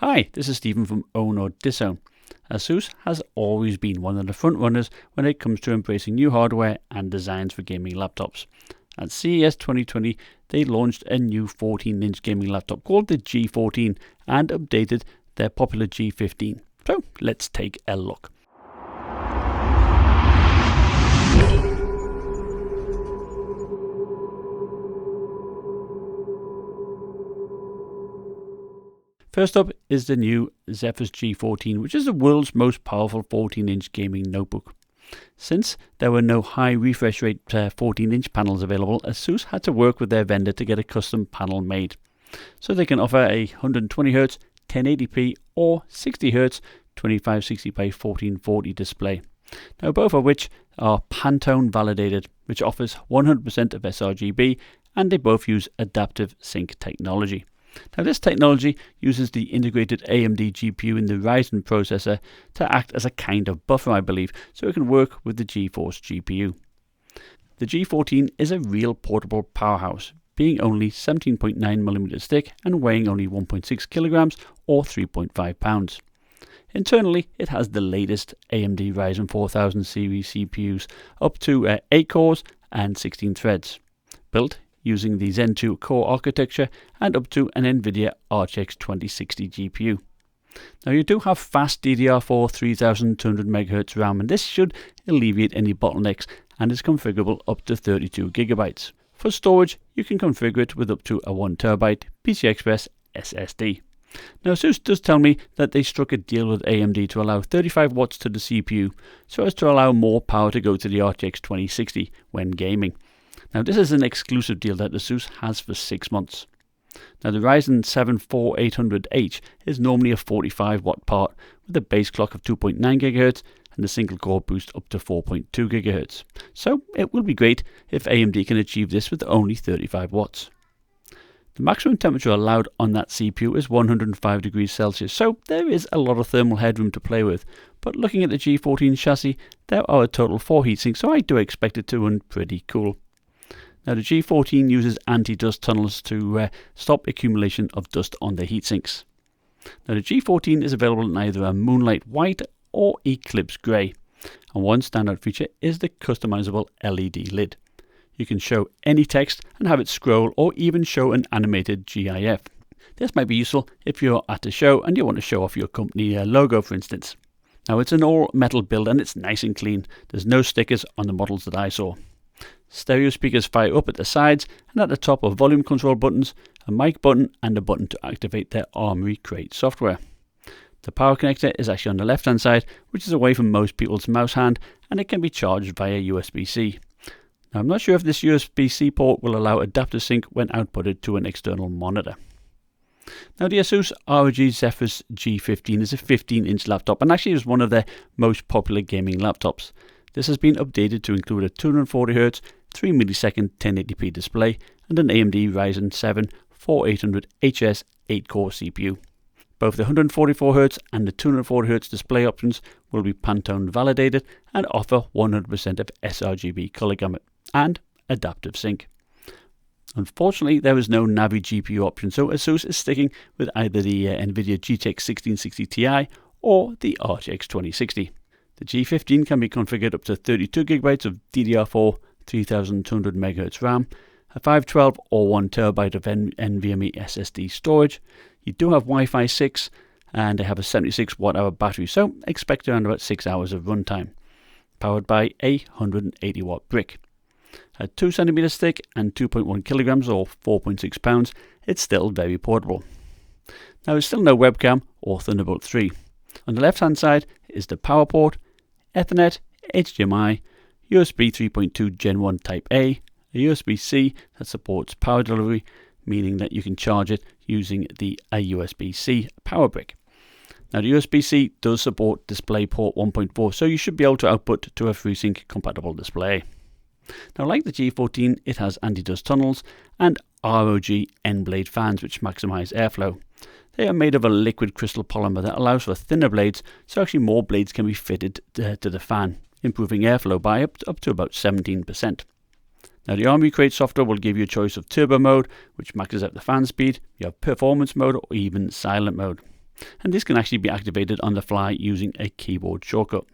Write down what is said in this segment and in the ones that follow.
Hi, this is Stephen from Own or Disown. ASUS has always been one of the front runners when it comes to embracing new hardware and designs for gaming laptops. At CES 2020, they launched a new 14-inch gaming laptop called the G14 and updated their popular G15. So let's take a look. First up is the new Zephyrus G14, which is the world's most powerful 14-inch gaming notebook. Since there were no high refresh rate 14-inch panels available, ASUS had to work with their vendor to get a custom panel made. So they can offer a 120Hz 1080p or 60Hz 2560 by 1440 display. Now both of which are Pantone validated, which offers 100% of sRGB, and they both use adaptive sync technology. Now this technology uses the integrated AMD GPU in the Ryzen processor to act as a kind of buffer, I believe, so it can work with the GeForce GPU. The G14 is a real portable powerhouse, being only 17.9mm thick and weighing only 1.6 kilograms or 3.5 pounds. Internally, it has the latest AMD Ryzen 4000 series CPUs up to 8 cores and 16 threads, built using the Zen 2 core architecture and up to an NVIDIA RTX 2060 GPU. Now you do have fast DDR4 3200MHz RAM, and this should alleviate any bottlenecks and is configurable up to 32GB. For storage, you can configure it with up to a 1TB PCI Express SSD. Now ASUS does tell me that they struck a deal with AMD to allow 35 watts to the CPU, so as to allow more power to go to the RTX 2060 when gaming. Now this is an exclusive deal that ASUS has for 6 months. Now the Ryzen 7 4800H is normally a 45 watt part with a base clock of 2.9 GHz and a single core boost up to 4.2 GHz. So it will be great if AMD can achieve this with only 35 watts. The maximum temperature allowed on that CPU is 105 degrees Celsius, so there is a lot of thermal headroom to play with. But looking at the G14 chassis, there are a total 4 heatsinks, so I do expect it to run pretty cool. Now the G14 uses anti-dust tunnels to stop accumulation of dust on the heatsinks. Now the G14 is available in either a Moonlight White or Eclipse Grey, and one standout feature is the customizable LED lid. You can show any text and have it scroll, or even show an animated GIF. This might be useful if you're at a show and you want to show off your company logo, for instance. Now it's an all metal build and it's nice and clean. There's no stickers on the models that I saw. Stereo speakers fire up at the sides, and at the top are volume control buttons, a mic button and a button to activate their Armoury Crate software. The power connector is actually on the left hand side, which is away from most people's mouse hand, and it can be charged via USB-C. Now I'm not sure if this USB-C port will allow adaptive sync when outputted to an external monitor. Now the Asus ROG Zephyrus G15 is a 15-inch laptop and actually is one of their most popular gaming laptops. This has been updated to include a 240Hz 3ms 1080p display and an AMD Ryzen 7 4800HS 8-core CPU. Both the 144Hz and the 240Hz display options will be Pantone validated and offer 100% of sRGB color gamut and adaptive sync. Unfortunately, there is no Navi GPU option, so ASUS is sticking with either the NVIDIA GTX 1660 Ti or the RTX 2060. The G15 can be configured up to 32GB of DDR4 3200MHz RAM, a 512 or 1TB of NVMe SSD storage. You do have Wi-Fi 6 and they have a 76 watt-hour battery, so expect around about 6 hours of runtime. Powered by a 180 watt brick. At 2 cm thick and 2.1 kilograms or 4.6 pounds, it's still very portable. Now there's still no webcam or Thunderbolt 3. On the left hand side is the power port, Ethernet, HDMI, USB 3.2 Gen 1 Type A, a USB-C that supports power delivery, meaning that you can charge it using a USB-C power brick. Now the USB-C does support DisplayPort 1.4, so you should be able to output to a FreeSync compatible display. Now like the G14, it has anti-dust tunnels and ROG N-blade fans which maximize airflow. They are made of a liquid crystal polymer that allows for thinner blades, so actually more blades can be fitted to the fan, improving airflow by up to about 17%. Now the Armoury Crate software will give you a choice of turbo mode, which maxes out the fan speed. You have performance mode or even silent mode. and this can actually be activated on the fly using a keyboard shortcut.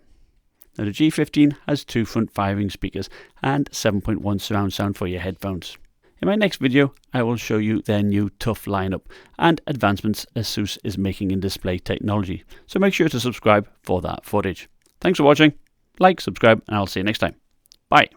Now the G15 has 2 front-firing speakers and 7.1 surround sound for your headphones. In my next video, I will show you their new tough lineup and advancements ASUS is making in display technology, so make sure to subscribe for that footage. Thanks for watching, like, subscribe, and I'll see you next time. Bye.